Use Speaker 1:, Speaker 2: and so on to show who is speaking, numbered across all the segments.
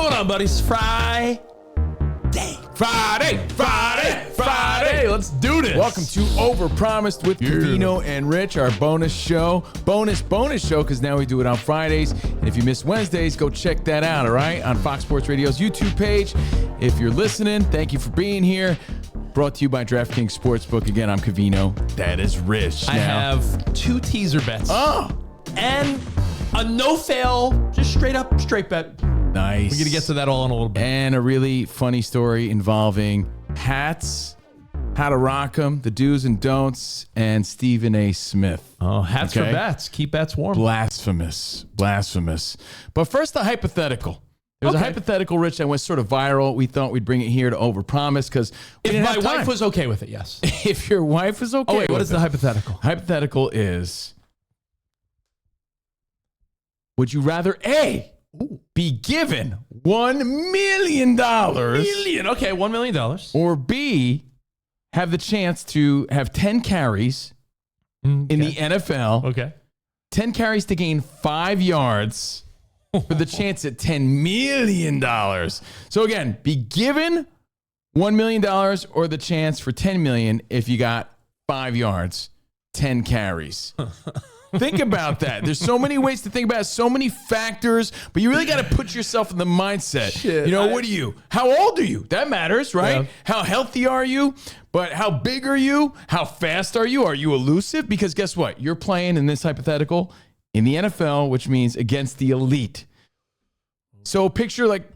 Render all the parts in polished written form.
Speaker 1: going on, buddies? Friday. Let's do this.
Speaker 2: Welcome to Overpromised with Covino and Rich, our bonus show. Bonus show, because now we do it on Fridays. And if you miss Wednesdays, go check that out, all right? On Fox Sports Radio's YouTube page. If you're listening, thank you for being here. Brought to you by DraftKings Sportsbook. Again, I'm Covino. That is Rich.
Speaker 1: I have 2 teaser bets.
Speaker 2: Oh!
Speaker 1: And a no-fail, just straight bet.
Speaker 2: Nice.
Speaker 1: We're going to get to that all in a little bit.
Speaker 2: And a really funny story involving hats, how to rock them, the do's and don'ts, and Stephen A. Smith.
Speaker 1: Oh, hats for bets. Keep bets warm.
Speaker 2: Blasphemous. But first, the hypothetical. There's a hypothetical, Rich, that went sort of viral. We thought we'd bring it here to Overpromise because
Speaker 1: if my wife was okay with it, yes.
Speaker 2: If your wife was okay
Speaker 1: what is the hypothetical?
Speaker 2: Hypothetical is, would you rather be given $1 million?
Speaker 1: Okay, $1 million.
Speaker 2: Or B, have the chance to have 10 carries in the NFL.
Speaker 1: Okay. 10
Speaker 2: carries to gain 5 yards for the chance at $10 million. So again, be given $1 million or the chance for $10 million if you got 5 yards, 10 carries. Think about that. There's so many ways to think about it, so many factors, but you really got to put yourself in the mindset. What are you? How old are you? That matters, right? Yeah. How healthy are you? But how big are you? How fast are you? Are you elusive? Because guess what? You're playing in this hypothetical in the NFL, which means against the elite. So picture like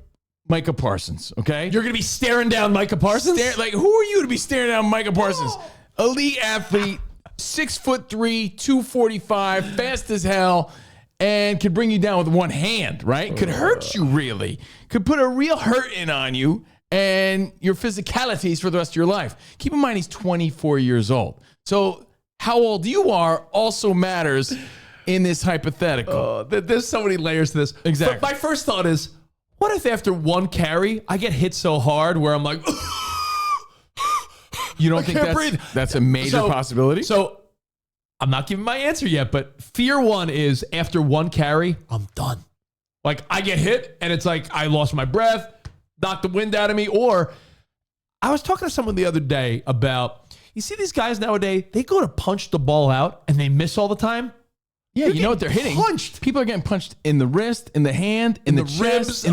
Speaker 2: Micah Parsons, okay?
Speaker 1: You're going to be staring down Micah Parsons?
Speaker 2: Who are you to be staring down Micah Parsons? Elite athlete. 6'3", 245, fast as hell, and could bring you down with one hand, right? Could hurt you really. Could put a real hurt in on you and your physicalities for the rest of your life. Keep in mind he's 24 years old. So how old you are also matters in this hypothetical.
Speaker 1: There's so many layers to this.
Speaker 2: Exactly.
Speaker 1: But my first thought is, what if after one carry, I get hit so hard where I'm like...
Speaker 2: You don't think that's a major possibility?
Speaker 1: So I'm not giving my answer yet, but fear one is after one carry, I'm done. Like I get hit and it's like I lost my breath, knocked the wind out of me. Or I was talking to someone the other day about, you see these guys nowadays, they go to punch the ball out and they miss all the time.
Speaker 2: Yeah, you know what they're hitting?
Speaker 1: Punched.
Speaker 2: People are getting punched in the wrist, in the hand, in the chest,
Speaker 1: ribs,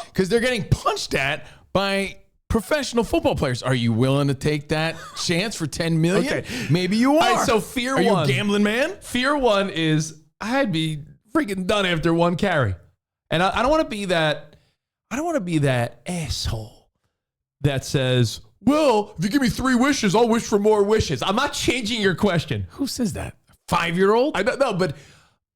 Speaker 2: because they're getting punched at by professional football players. Are you willing to take that chance for $10 million?
Speaker 1: Okay.
Speaker 2: Maybe you are.
Speaker 1: All right, so fear
Speaker 2: one.
Speaker 1: Are
Speaker 2: you a gambling man?
Speaker 1: Fear one is I'd be freaking done after one carry. And I don't want to be that. I don't want to be that asshole that says, well, if you give me 3 wishes, I'll wish for more wishes. I'm not changing your question.
Speaker 2: Who says that? 5-year-old?
Speaker 1: I don't know, but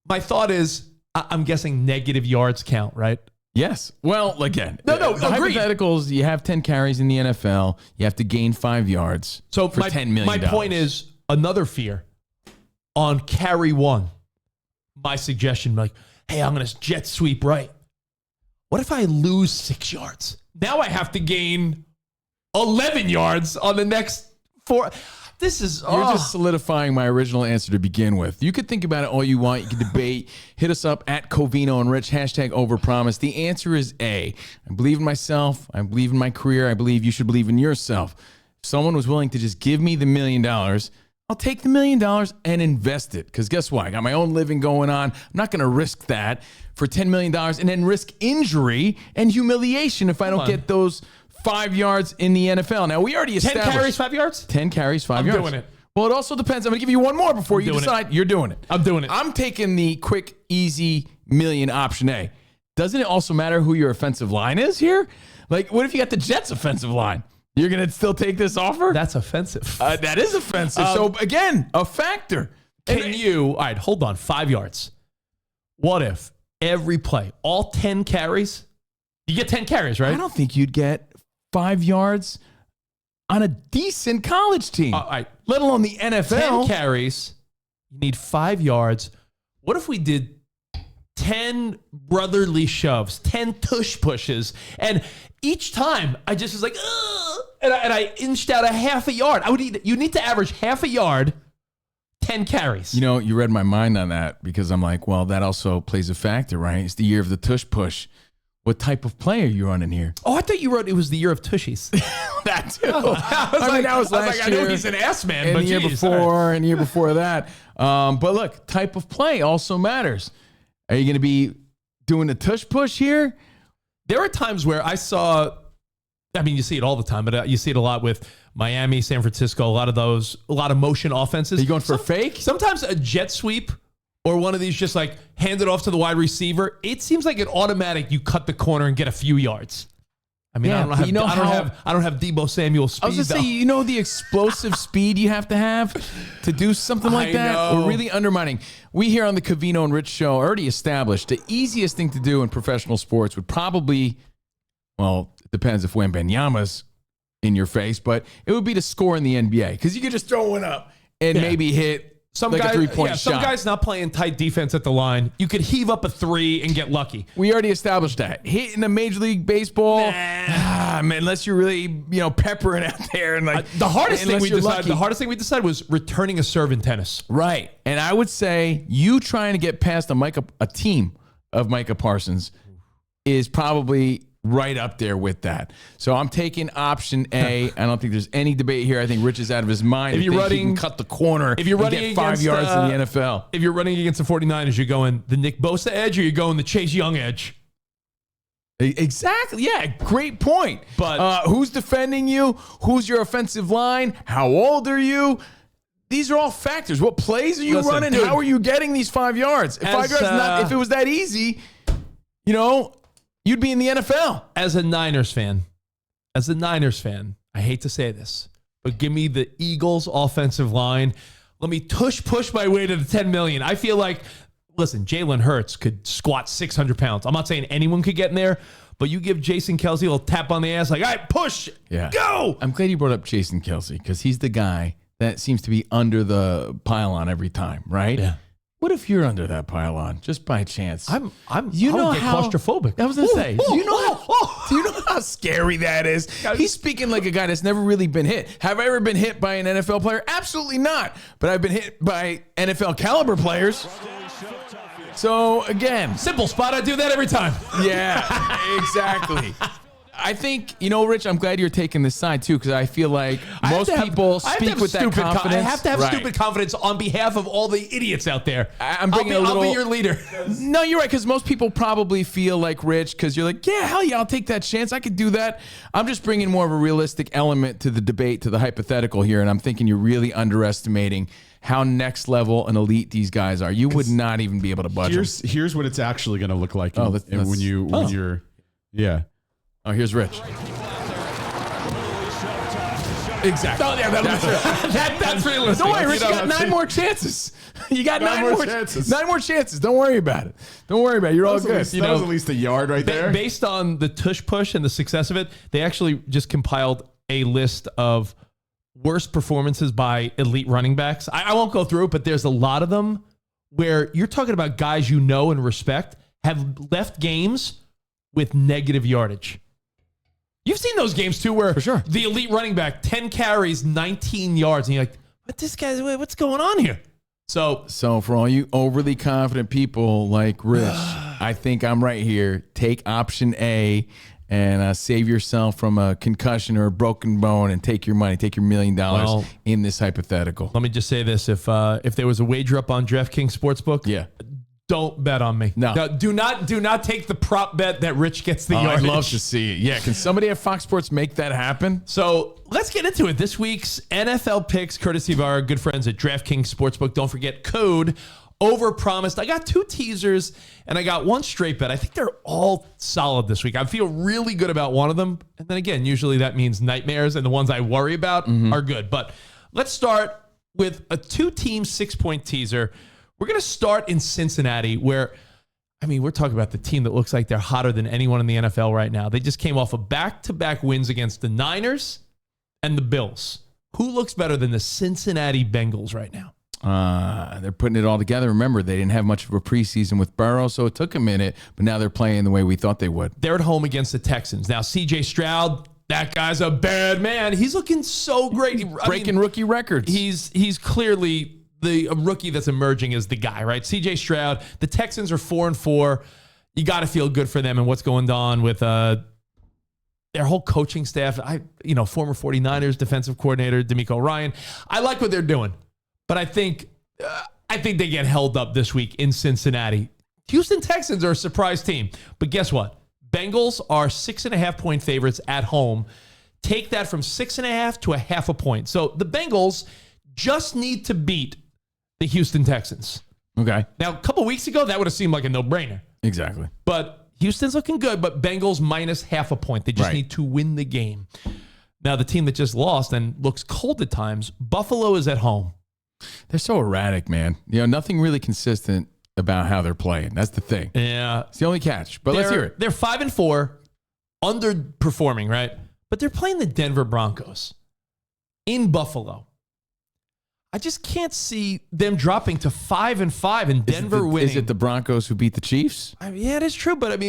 Speaker 1: my thought is I'm guessing negative yards count, right?
Speaker 2: Yes. Well, again,
Speaker 1: the
Speaker 2: hypotheticals, you have 10 carries in the NFL. You have to gain 5 yards for $10 million.
Speaker 1: My point is another fear on carry one. My suggestion, like, hey, I'm going to jet sweep right. What if I lose 6 yards? Now I have to gain 11 yards on the next 4. This is...
Speaker 2: You're just solidifying my original answer to begin with. You could think about it all you want. You can debate. Hit us up at Covino and Rich, #Overpromised. The answer is A. I believe in myself. I believe in my career. I believe you should believe in yourself. If someone was willing to just give me the $1 million, I'll take the $1 million and invest it. Because guess what? I got my own living going on. I'm not going to risk that for $10 million and then risk injury and humiliation if I don't get those 5 yards in the NFL. Now, we already established...
Speaker 1: 10 carries, 5 yards?
Speaker 2: 10 carries, 5 yards.
Speaker 1: I'm doing it.
Speaker 2: Well, it also depends. I'm going to give you one more before you decide. You're doing it.
Speaker 1: I'm doing it.
Speaker 2: I'm taking the quick, easy million option A. Doesn't it also matter who your offensive line is here? Like, what if you got the Jets' offensive line? You're going to still take this offer?
Speaker 1: That's offensive.
Speaker 2: That is offensive. So, again, a factor.
Speaker 1: Can you... All right, hold on. 5 yards. What if every play, all 10 carries... You get 10 carries, right?
Speaker 2: I don't think you'd get 5 yards on a decent college team, let alone the NFL.
Speaker 1: 10 carries, you need 5 yards. What if we did 10 brotherly shoves, 10 tush pushes, and each time I just was like, ugh, and I inched out a half a yard. You need to average half a yard, 10 carries.
Speaker 2: You know, you read my mind on that because I'm like, well, that also plays a factor, right? It's the year of the tush push. What type of play are you running here?
Speaker 1: Oh, I thought you wrote it was the year of Tushies.
Speaker 2: That too.
Speaker 1: I mean,
Speaker 2: that was last year.
Speaker 1: I know he's an ass man,
Speaker 2: And
Speaker 1: but
Speaker 2: the year
Speaker 1: geez,
Speaker 2: before, and the year before that. But look, type of play also matters. Are you going to be doing the tush push here?
Speaker 1: There are times where I saw, I mean, you see it all the time, but you see it a lot with Miami, San Francisco, a lot of motion offenses.
Speaker 2: Are you going for a fake?
Speaker 1: Sometimes a jet sweep or one of these just like hand it off to the wide receiver. It seems like an automatic you cut the corner and get a few yards. I mean,
Speaker 2: Yeah,
Speaker 1: I don't have Debo Samuel speed.
Speaker 2: I was going to say, you know the explosive speed you have to do something like that?
Speaker 1: know.
Speaker 2: We're really undermining. We here on the Covino and Rich show already established the easiest thing to do in professional sports would probably, well, it depends if Wembanyama's in your face, but it would be to score in the NBA because you could just throw one up and maybe hit
Speaker 1: some
Speaker 2: like
Speaker 1: guy,
Speaker 2: a three-point shot.
Speaker 1: Some guys not playing tight defense at the line. You could heave up a three and get lucky.
Speaker 2: We already established that. Hitting a Major League Baseball, man, unless you're really, peppering out there and like
Speaker 1: The hardest thing
Speaker 2: lucky.
Speaker 1: we decided was returning a serve in tennis.
Speaker 2: Right. And I would say you trying to get past a team of Micah Parsons is probably right up there with that. So I'm taking option A. I don't think there's any debate here. I think Rich is out of his mind.
Speaker 1: If you're
Speaker 2: he
Speaker 1: running,
Speaker 2: can cut the corner,
Speaker 1: if you're running
Speaker 2: get 5
Speaker 1: against,
Speaker 2: yards in the NFL.
Speaker 1: If you're running against the 49ers, you're going the Nick Bosa edge or you're going the Chase Young edge.
Speaker 2: Exactly. Yeah, great point.
Speaker 1: But
Speaker 2: who's defending you? Who's your offensive line? How old are you? These are all factors. What plays are you running?
Speaker 1: Dude,
Speaker 2: how are you getting these 5 yards? If 5 yards, if it was that easy, you'd be in the NFL.
Speaker 1: As a Niners fan, I hate to say this, but give me the Eagles offensive line. Let me push my way to the 10 million. I feel like, listen, Jalen Hurts could squat 600 pounds. I'm not saying anyone could get in there, but you give Jason Kelce a little tap on the ass, like, all right, push, go.
Speaker 2: I'm glad you brought up Jason Kelce because he's the guy that seems to be under the pylon every time, right?
Speaker 1: Yeah.
Speaker 2: What if you're under that pylon just by chance?
Speaker 1: I would get claustrophobic.
Speaker 2: I was gonna say, do you know how scary that is? He's speaking like a guy that's never really been hit. Have I ever been hit by an NFL player? Absolutely not. But I've been hit by NFL caliber players. So again,
Speaker 1: Simple spot. I do that every time.
Speaker 2: yeah, exactly. I think, Rich, I'm glad you're taking this side too, because I feel like most people speak with that confidence.
Speaker 1: I have to have stupid confidence on behalf of all the idiots out there. I'll be your leader.
Speaker 2: No, you're right, because most people probably feel like Rich, because you're like, yeah, hell yeah, I'll take that chance. I could do that. I'm just bringing more of a realistic element to the debate, to the hypothetical here, and I'm thinking you're really underestimating how next level and elite these guys are. You would not even be able to budge them.
Speaker 3: Here's what it's actually going to look like when you're.
Speaker 2: Oh, here's Rich.
Speaker 1: Exactly. Oh, yeah, that's realistic.
Speaker 2: Don't worry, Rich. You got 9 more chances. You got 9 more chances. 9 more chances. Don't worry about it. You're all good.
Speaker 3: That was at least a yard right there.
Speaker 1: Based on the tush push and the success of it, they actually just compiled a list of worst performances by elite running backs. I won't go through it, but there's a lot of them where you're talking about guys you know and respect have left games with negative yardage. You've seen those games too, where
Speaker 2: for sure
Speaker 1: the elite running back 10 carries, 19 yards, and you're like, what's going on here? So
Speaker 2: for all you overly confident people like Rich, I think I'm right here. Take option A and save yourself from a concussion or a broken bone, and take your money, take your $1 million in this hypothetical.
Speaker 1: Let me just say this: if there was a wager up on DraftKings Sportsbook, don't bet on me.
Speaker 2: No,
Speaker 1: do not take the prop bet that Rich gets the yardage.
Speaker 2: I'd love to see it. Yeah, can somebody at Fox Sports make that happen?
Speaker 1: So let's get into it. This week's NFL picks, courtesy of our good friends at DraftKings Sportsbook. Don't forget code Overpromised. I got 2 teasers and I got 1 straight bet. I think they're all solid this week. I feel really good about one of them. And then again, usually that means nightmares, and the ones I worry about are good. But let's start with a 2-team 6-point teaser. We're going to start in Cincinnati, where, we're talking about the team that looks like they're hotter than anyone in the NFL right now. They just came off of back-to-back wins against the Niners and the Bills. Who looks better than the Cincinnati Bengals right now?
Speaker 2: They're putting it all together. Remember, they didn't have much of a preseason with Burrow, so it took a minute, but now they're playing the way we thought they would.
Speaker 1: They're at home against the Texans. Now, C.J. Stroud, that guy's a bad man. He's looking so great.
Speaker 2: Breaking rookie records.
Speaker 1: He's clearly the rookie that's emerging as the guy, right? C.J. Stroud. The Texans are 4-4. you got to feel good for them and what's going on with their whole coaching staff. Former 49ers defensive coordinator DeMeco Ryan. I like what they're doing, but I think they get held up this week in Cincinnati. Houston Texans are a surprise team, but guess what? Bengals are 6.5-point favorites at home. Take that from 6.5 to 0.5 point. So the Bengals just need to beat the Houston Texans.
Speaker 2: Okay.
Speaker 1: Now, a couple weeks ago, that would have seemed like a no-brainer.
Speaker 2: Exactly.
Speaker 1: But Houston's looking good, but Bengals minus 0.5 point. They just need to win the game. Now, the team that just lost and looks cold at times, Buffalo is at home.
Speaker 2: They're so erratic, man. Nothing really consistent about how they're playing. That's the thing.
Speaker 1: Yeah.
Speaker 2: It's the only catch. But let's hear it.
Speaker 1: They're 5-4, underperforming, right? But they're playing the Denver Broncos in Buffalo. I just can't see them dropping to 5-5 and Denver winning.
Speaker 2: Is it the Broncos who beat the Chiefs?
Speaker 1: Yeah, it is true. But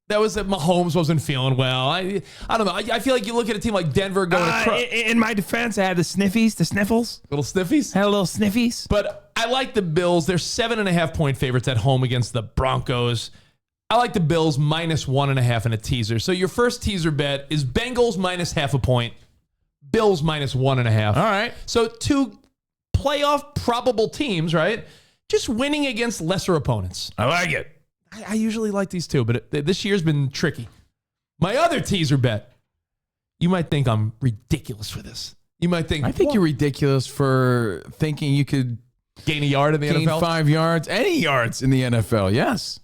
Speaker 1: that was that Mahomes wasn't feeling well. I don't know. I feel like you look at a team like Denver going
Speaker 4: in my defense, I had the sniffles.
Speaker 1: Little sniffies?
Speaker 4: Had a little sniffies.
Speaker 1: But I like the Bills. They're 7.5-point favorites at home against the Broncos. I like the Bills minus 1.5 in a teaser. So your first teaser bet is Bengals minus 0.5 point, Bills minus 1.5.
Speaker 2: All right.
Speaker 1: So two playoff probable teams, right? Just winning against lesser opponents.
Speaker 4: I like it.
Speaker 1: I usually like these two, but this year's been tricky. My other teaser bet, you might think I'm ridiculous for this. You might think...
Speaker 2: I think you're ridiculous for thinking you could...
Speaker 1: Gain a yard in the NFL?
Speaker 2: Gain 5 yards, any yards in the NFL, yes.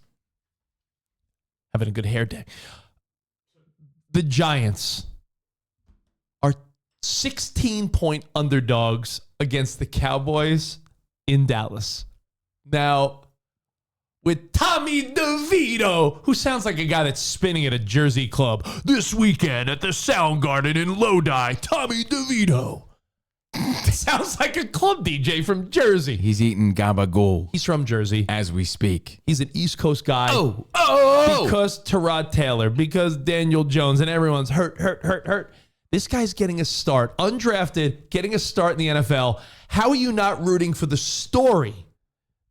Speaker 1: Having a good hair day. The Giants are 16-point underdogs against the Cowboys in Dallas. Now... with Tommy DeVito, who sounds like a guy that's spinning at a Jersey club. This weekend at the Soundgarden in Lodi, Tommy DeVito. Sounds like a club DJ from Jersey.
Speaker 2: He's eating gabagool.
Speaker 1: He's from Jersey.
Speaker 2: As we speak.
Speaker 1: He's an East Coast guy.
Speaker 2: Oh!
Speaker 1: Because Tyrod Taylor, because Daniel Jones, and everyone's hurt. This guy's getting a start. Undrafted, getting a start in the NFL. How are you not rooting for the story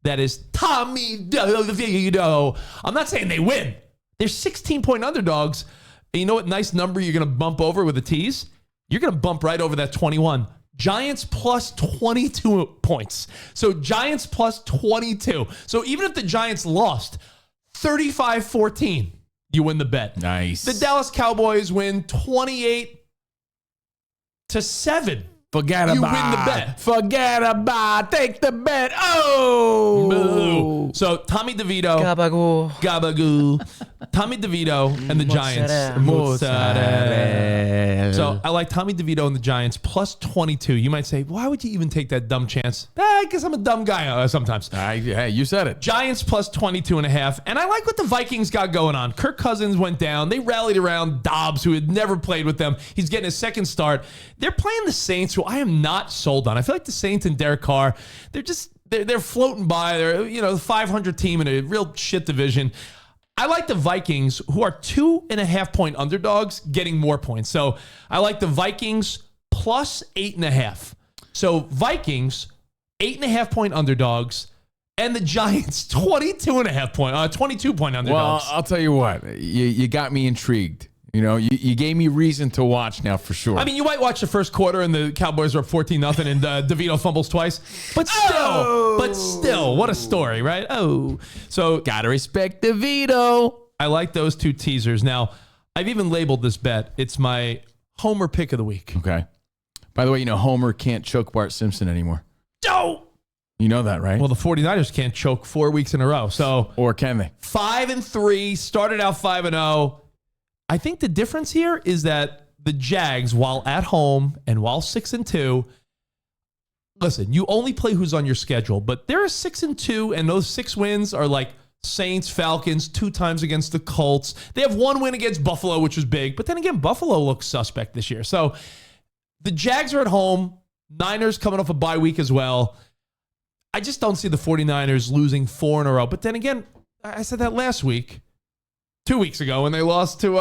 Speaker 1: that is Tommy DeVito? I'm not saying they win. They're 16-point underdogs. And you know what nice number you're going to bump over with a tease? You're going to bump right over that 21. Giants plus 22 points. So Giants plus 22. So even if the Giants lost 35-14, you win the bet.
Speaker 2: Nice.
Speaker 1: The Dallas Cowboys win 28-7.
Speaker 2: Forget about it.
Speaker 1: You win the bet.
Speaker 2: Forget about it. Take the bet. Oh.
Speaker 1: Boo. So Tommy DeVito. Gabagoo. Tommy DeVito and the Giants.
Speaker 2: Mozzarella.
Speaker 1: So I like Tommy DeVito and the Giants plus 22. You might say, why would you even take that dumb chance? I guess I'm a dumb guy sometimes.
Speaker 2: Hey, you said it.
Speaker 1: Giants plus 22.5. And I like what the Vikings got going on. Kirk Cousins went down. They rallied around Dobbs, who had never played with them. He's getting his second start. They're playing the Saints, who I am not sold on. I feel like the Saints and Derek Carr, they're floating by. They're, the 500 team in a real shit division. I like the Vikings, who are 2.5-point underdogs, getting more points. So I like the Vikings plus 8.5. So Vikings, 8.5-point underdogs, and the Giants 22.5-point, 22-point underdogs.
Speaker 2: Well, I'll tell you what, you got me intrigued. You gave me reason to watch now for sure.
Speaker 1: I mean, you might watch the first quarter and the Cowboys are up 14-0 and DeVito fumbles twice. But still, what a story, right? Oh, so
Speaker 2: gotta respect DeVito.
Speaker 1: I like those two teasers. Now, I've even labeled this bet. It's my Homer pick of the week.
Speaker 2: Okay. By the way, Homer can't choke Bart Simpson anymore.
Speaker 1: No.
Speaker 2: You know that, right?
Speaker 1: Well, the 49ers can't choke 4 weeks in a row. So,
Speaker 2: or can they?
Speaker 1: 5-3, started out 5-0. I think the difference here is that the Jags, while at home and while 6-2, listen, you only play who's on your schedule, but they're 6-2, and those 6 wins are like Saints, Falcons, 2 times against the Colts. They have 1 win against Buffalo, which was big, but then again, Buffalo looks suspect this year. So the Jags are at home. Niners coming off a bye week as well. I just don't see the 49ers losing 4 in a row. But then again, I said that last week. 2 weeks ago when they lost to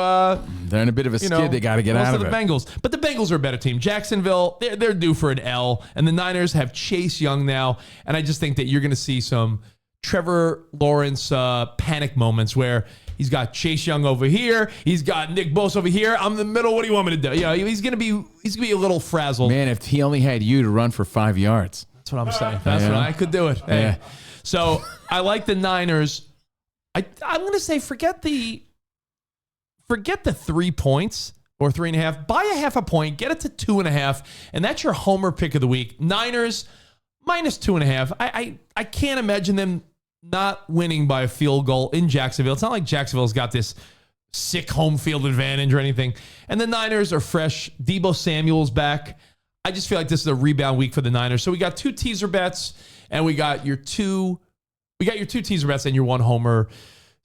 Speaker 2: they're in a bit of a skid. They got to get out of
Speaker 1: it. The Bengals. But the Bengals are a better team. Jacksonville, they're due for an L. And the Niners have Chase Young now. And I just think that you're going to see some Trevor Lawrence panic moments where He's got Chase Young over here. He's got Nick Bosa over here. I'm in the middle. What do you want me to do? He's gonna be a little frazzled.
Speaker 2: Man, if he only had you to run for 5 yards.
Speaker 1: That's what I'm saying. That's what I could do it. Hey.
Speaker 2: Yeah.
Speaker 1: So I like the Niners. I'm gonna say forget the 3 points. Or 3.5. Buy a half a point. Get it to 2.5. And that's your homer pick of the week. Niners minus 2.5. I can't imagine them not winning by a field goal in Jacksonville. It's not like Jacksonville's got this sick home field advantage or anything. And the Niners are fresh. Deebo Samuel's back. I just feel like this is a rebound week for the Niners. So we got 2 teaser bets, and we got your two teaser bets and your 1 homer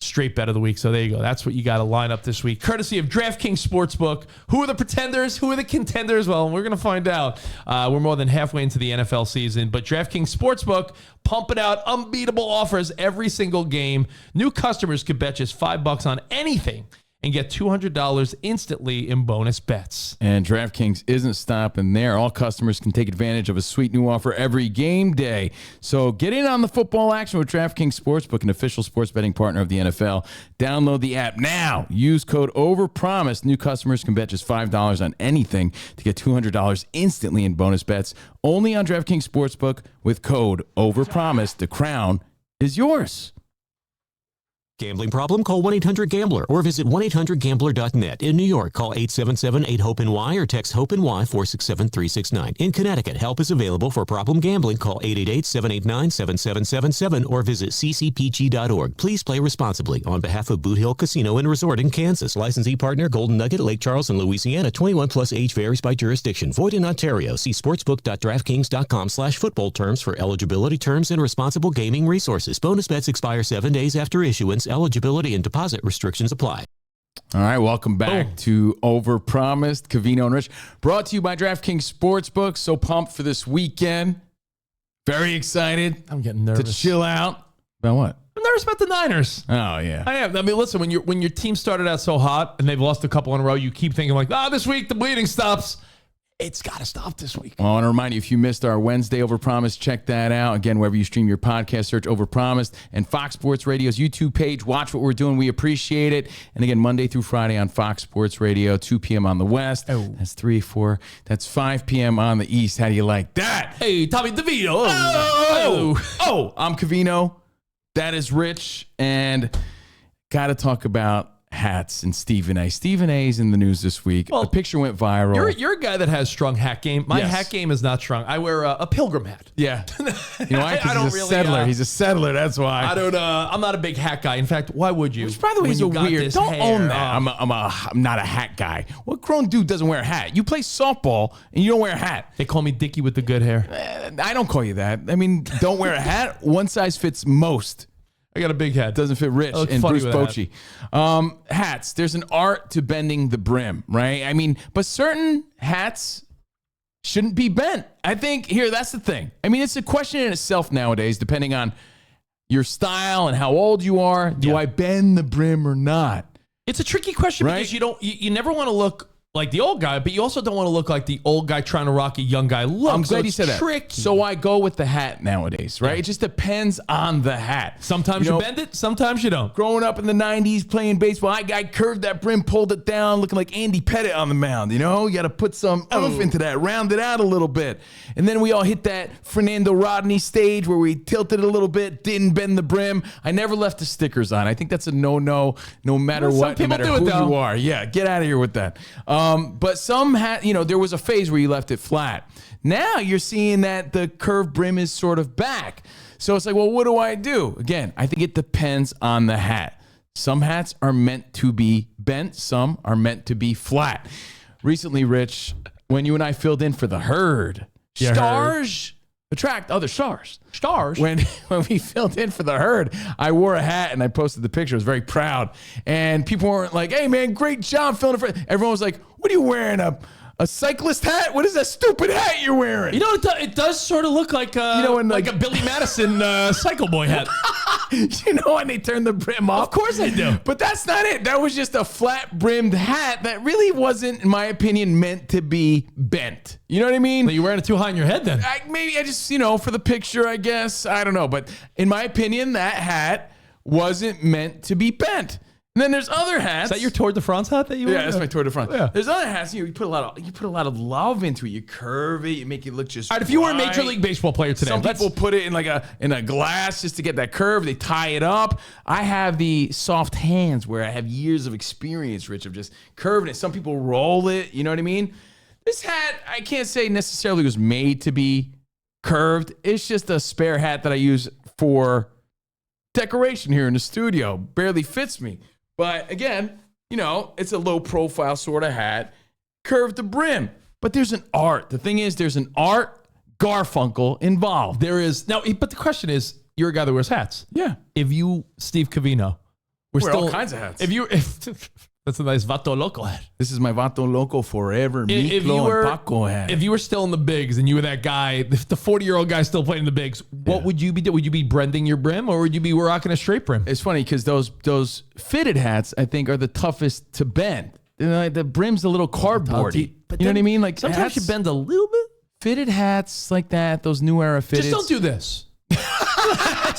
Speaker 1: straight bet of the week. So there you go. That's what you got to line up this week. Courtesy of DraftKings Sportsbook. Who are the pretenders? Who are the contenders? Well, we're going to find out. We're more than halfway into the NFL season, but DraftKings Sportsbook pumping out unbeatable offers every single game. New customers could bet just $5 on anything and get $200 instantly in bonus bets.
Speaker 2: And DraftKings isn't stopping there. All customers can take advantage of a sweet new offer every game day. So get in on the football action with DraftKings Sportsbook, an official sports betting partner of the NFL. Download the app now. Use code Overpromised. New customers can bet just $5 on anything to get $200 instantly in bonus bets. Only on DraftKings Sportsbook with code Overpromised. The crown is yours.
Speaker 5: Gambling problem? Call 1-800-GAMBLER or visit 1-800-GAMBLER.net. In New York, call 877-8-HOPE-NY or text HOPE-NY 467-369. In Connecticut, help is available for problem gambling. Call 888-789-7777 or visit ccpg.org. Please play responsibly. On behalf of Boot Hill Casino and Resort in Kansas, licensee partner Golden Nugget, Lake Charles, and Louisiana. 21 plus age varies by jurisdiction. Void in Ontario. See sportsbook.draftkings.com/football terms for eligibility terms and responsible gaming resources. Bonus bets expire 7 days after issuance. Eligibility and deposit restrictions apply.
Speaker 2: All right, welcome back to Overpromised. Covino and Rich, brought to you by DraftKings Sportsbook. So pumped for this weekend. Very excited.
Speaker 1: I'm getting nervous.
Speaker 2: To chill out. About what?
Speaker 1: I'm nervous about the Niners.
Speaker 2: Oh, yeah.
Speaker 1: I am. I mean, listen, when your team started out so hot and they've lost a couple in a row, you keep thinking like, this week the bleeding stops. It's got to stop this week.
Speaker 2: Well, I want to remind you, if you missed our Wednesday Overpromised, check that out. Again, wherever you stream your podcast, search Overpromised. And Fox Sports Radio's YouTube page. Watch what we're doing. We appreciate it. And again, Monday through Friday on Fox Sports Radio, 2 p.m. on the West. Oh. That's 3, 4. That's 5 p.m. on the East. How do you like that?
Speaker 1: Hey, Tommy DeVito.
Speaker 2: I'm Covino. That is Rich. And got to talk about hats and Stephen A. Stephen A. is in the news this week. Well, the picture went viral.
Speaker 1: You're a guy that has strong hat game. My hat game is not strong. I wear a pilgrim hat.
Speaker 2: Yeah. You know why? Because he's a settler. He's a settler. That's why.
Speaker 1: I'm not a big hat guy. In fact, why would you?
Speaker 2: Which, by the way, is a weird. Don't
Speaker 1: hair,
Speaker 2: own that. I'm not a hat guy. What grown dude doesn't wear a hat? You play softball and you don't wear a hat.
Speaker 1: They call me Dickie with the good hair.
Speaker 2: I don't call you that. I mean, don't wear a hat. One size fits most.
Speaker 1: I got a big hat.
Speaker 2: Doesn't fit Rich and Bruce Bochy. Hats. There's an art to bending the brim, right? I mean, but certain hats shouldn't be bent. I think that's the thing. I mean, it's a question in itself nowadays, depending on your style and how old you are. Do I bend the brim or not?
Speaker 1: It's a tricky question, right? Because you never want to look like the old guy, but you also don't want to look like the old guy trying to rock a young guy look.
Speaker 2: I'm glad you said
Speaker 1: tricky.
Speaker 2: That. So I go with the hat nowadays, right? Yeah. It just depends on the hat.
Speaker 1: Sometimes you bend it, sometimes you don't.
Speaker 2: Growing up in the 90s playing baseball, I curved that brim, pulled it down, looking like Andy Pettit on the mound, you know? You got to put some oomph into that, round it out a little bit. And then we all hit that Fernando Rodney stage where we tilted it a little bit, didn't bend the brim. I never left the stickers on. I think that's a no-no, no matter what, no matter who you are. Yeah, get out of here with that. But some there was a phase where you left it flat. Now you're seeing that the curved brim is sort of back. So it's like, well, what do I do? Again, I think it depends on the hat. Some hats are meant to be bent. Some are meant to be flat. Recently, Rich, when you and I filled in for the herd, stars attract other stars. Stars. When we filled in for the herd, I wore a hat and I posted the picture. I was very proud. And people weren't like, hey, man, great job filling in for. Everyone was like, what are you wearing? A cyclist hat? What is that stupid hat you're wearing?
Speaker 1: You know, it does sort of look like like a Billy Madison Cycle Boy hat.
Speaker 2: You know when they turn the brim off?
Speaker 1: Of course they do.
Speaker 2: But that's not it. That was just a flat-brimmed hat that really wasn't, in my opinion, meant to be bent. You know what I mean?
Speaker 1: Well, you're wearing it too high in your head then.
Speaker 2: Maybe I just, for the picture, I guess. I don't know. But in my opinion, that hat wasn't meant to be bent. And then there's other hats.
Speaker 1: Is that your Tour de France hat that you wear?
Speaker 2: Yeah, that's my Tour de France.
Speaker 1: Yeah.
Speaker 2: There's other hats. You put a lot of love into it. You curve it. You make it look just.
Speaker 1: All right, if you were a
Speaker 2: right.
Speaker 1: Major League Baseball player today,
Speaker 2: Some people put it in a glass just to get that curve. They tie it up. I have the soft hands where I have years of experience, Rich, of just curving it. Some people roll it. You know what I mean? This hat, I can't say necessarily was made to be curved. It's just a spare hat that I use for decoration here in the studio. Barely fits me. But again, it's a low profile sort of hat. Curved the brim. But there's an art. The thing is, there's an art Garfunkel involved.
Speaker 1: There is. Now, but the question is, you're a guy that wears hats.
Speaker 2: Yeah.
Speaker 1: If you, Steve Covino,
Speaker 2: wear all kinds of hats.
Speaker 1: That's a nice Vato Loco hat.
Speaker 2: This is my Vato Loco forever.
Speaker 1: If you
Speaker 2: Miklo
Speaker 1: were
Speaker 2: and Paco hat.
Speaker 1: If you were still in the bigs and you were that guy, the 40-year-old guy still playing in the bigs, what would you be doing? Would you be branding your brim or would you be rocking a straight brim?
Speaker 2: It's funny because those fitted hats, I think, are the toughest to bend. The brim's a little cardboardy.
Speaker 1: But
Speaker 2: you know what I mean? Like
Speaker 1: sometimes you bend a little bit.
Speaker 2: Fitted hats like that, those new era fitted.
Speaker 1: Just don't do this.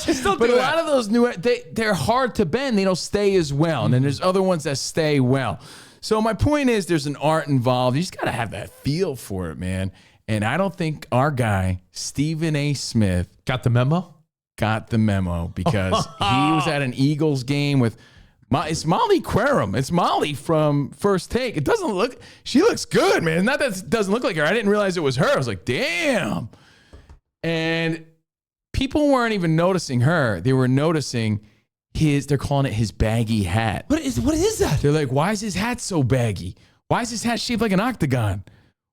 Speaker 1: Just don't
Speaker 2: But
Speaker 1: do
Speaker 2: a
Speaker 1: that.
Speaker 2: lot of those new, they're hard to bend. They don't stay as well. And then there's other ones that stay well. So my point is there's an art involved. You just got to have that feel for it, man. And I don't think our guy, Stephen A. Smith,
Speaker 1: Got the memo?
Speaker 2: got the memo because he was at an Eagles game with, it's Molly Querum. It's Molly from First Take. She looks good, man. Not that it doesn't look like her. I didn't realize it was her. I was like, damn. And people weren't even noticing her. They were noticing they're calling it his baggy hat.
Speaker 1: What is that?
Speaker 2: They're like, why is his hat so baggy? Why is his hat shaped like an octagon?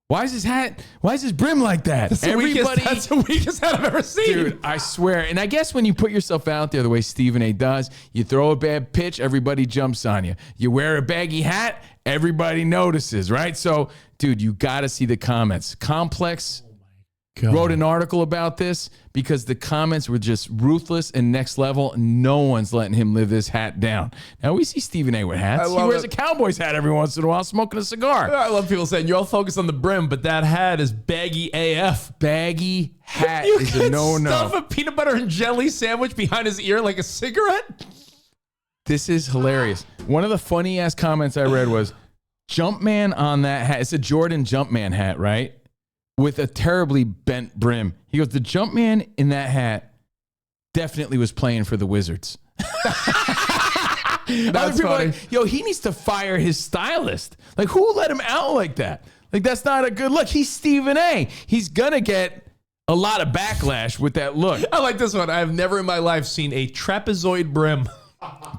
Speaker 2: Why is his brim like that?
Speaker 1: That's the weakest hat I've ever seen.
Speaker 2: Dude, I swear. And I guess when you put yourself out there the way Stephen A. does, you throw a bad pitch, everybody jumps on you. You wear a baggy hat, everybody notices, right? So, dude, you got to see the comments. Complex wrote an article about this because the comments were just ruthless and next level. No one's letting him live this hat down. Now, we see Stephen A. with hats. He wears a Cowboys hat every once in a while smoking a cigar.
Speaker 1: I love people saying, you all focus on the brim, but that hat is baggy AF.
Speaker 2: Baggy hat
Speaker 1: You
Speaker 2: is a
Speaker 1: can
Speaker 2: no-no.
Speaker 1: stuff a peanut butter and jelly sandwich behind his ear like a cigarette?
Speaker 2: This is hilarious. One of the funny-ass comments I read was, Jumpman on that hat. It's a Jordan Jumpman hat, right? With a terribly bent brim. He goes, the Jumpman in that hat definitely was playing for the Wizards. Other people are like, yo, he needs to fire his stylist. Like, who let him out like that? Like, that's not a good look. He's Stephen A. He's going to get a lot of backlash with that look.
Speaker 1: I like this one. I have never in my life seen a trapezoid brim.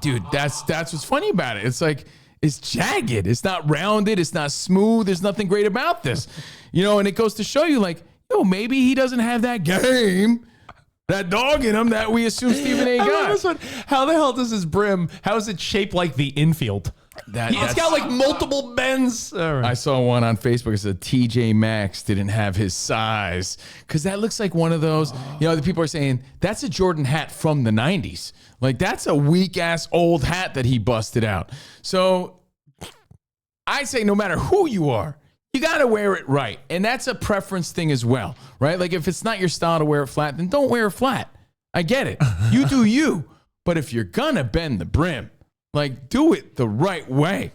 Speaker 2: Dude, that's what's funny about it. It's like, it's jagged. It's not rounded. It's not smooth. There's nothing great about this. And it goes to show you, like, maybe he doesn't have that game, that dog in him that we assume Stephen A.
Speaker 1: I love
Speaker 2: got.
Speaker 1: this one. How the hell does his brim, how is it shaped like the infield? It's got like multiple bends. All right.
Speaker 2: I saw one on Facebook. It said TJ Maxx didn't have his size. Because that looks like one of those, the people are saying, that's a Jordan hat from the 90s. Like, that's a weak-ass old hat that he busted out. So I say no matter who you are, you got to wear it right. And that's a preference thing as well, right? Like, if it's not your style to wear it flat, then don't wear it flat. I get it. You do you. But if you're going to bend the brim, like, do it the right way.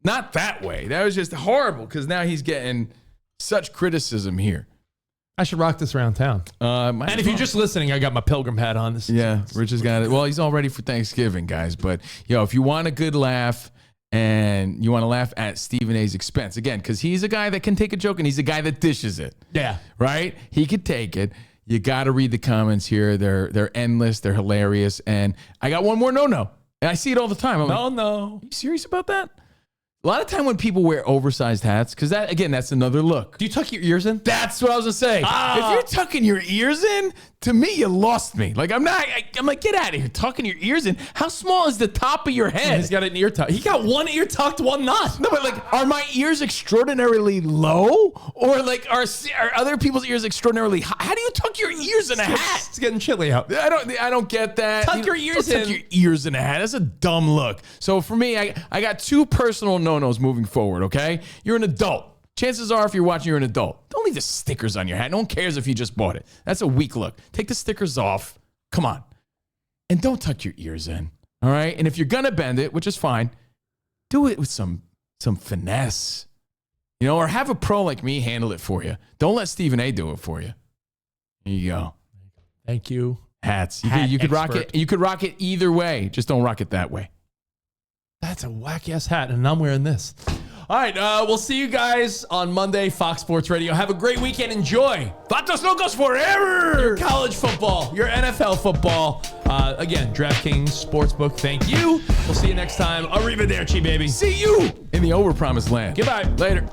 Speaker 2: Not that way. That was just horrible because now he's getting such criticism here.
Speaker 1: I should rock this around town.
Speaker 2: And
Speaker 1: if you're just listening, I got my pilgrim hat on.
Speaker 2: Rich has got it. Well, he's all ready for Thanksgiving, guys. But, if you want a good laugh and you want to laugh at Stephen A.'s expense, again, because he's a guy that can take a joke and he's a guy that dishes it.
Speaker 1: Yeah.
Speaker 2: Right? He could take it. You got to read the comments here. They're endless. They're hilarious. And I got one more no-no. And I see it all the time. I'm like,
Speaker 1: No.
Speaker 2: are you serious about that? A lot of time when people wear oversized hats, because that's another look.
Speaker 1: Do you tuck your ears in?
Speaker 2: That's what I was gonna say. If you're tucking your ears in, to me, you lost me. Like, I'm like, get out of here, tucking your ears in. How small is the top of your head?
Speaker 1: He's got an ear tuck. He got one ear tucked, one not.
Speaker 2: No, but like, are my ears extraordinarily low, or like are other people's ears extraordinarily high? How do you tuck your ears in a hat?
Speaker 1: It's getting chilly out.
Speaker 2: I don't get that.
Speaker 1: Tuck your ears in.
Speaker 2: Tuck your ears in a hat. That's a dumb look. So for me, I got two personal no-nos moving forward. Okay, you're an adult. Chances are, if you're watching, you're an adult. Don't leave the stickers on your hat. No one cares if you just bought it. That's a weak look. Take the stickers off. Come on. And don't tuck your ears in. All right. And if you're going to bend it, which is fine, do it with some finesse, or have a pro like me handle it for you. Don't let Stephen A do it for you. There you go.
Speaker 1: Thank you.
Speaker 2: Hats. You could rock it. You could rock it either way. Just don't rock it that way.
Speaker 1: That's a whack-ass hat, and I'm wearing this. All right, we'll see you guys on Monday, Fox Sports Radio. Have a great weekend. Enjoy. Vatos Locos forever. Your college football, your NFL football. Again, DraftKings Sportsbook, thank you. We'll see you next time. Arrivederci, baby.
Speaker 2: See you in the Overpromised land.
Speaker 1: Goodbye.
Speaker 2: Later.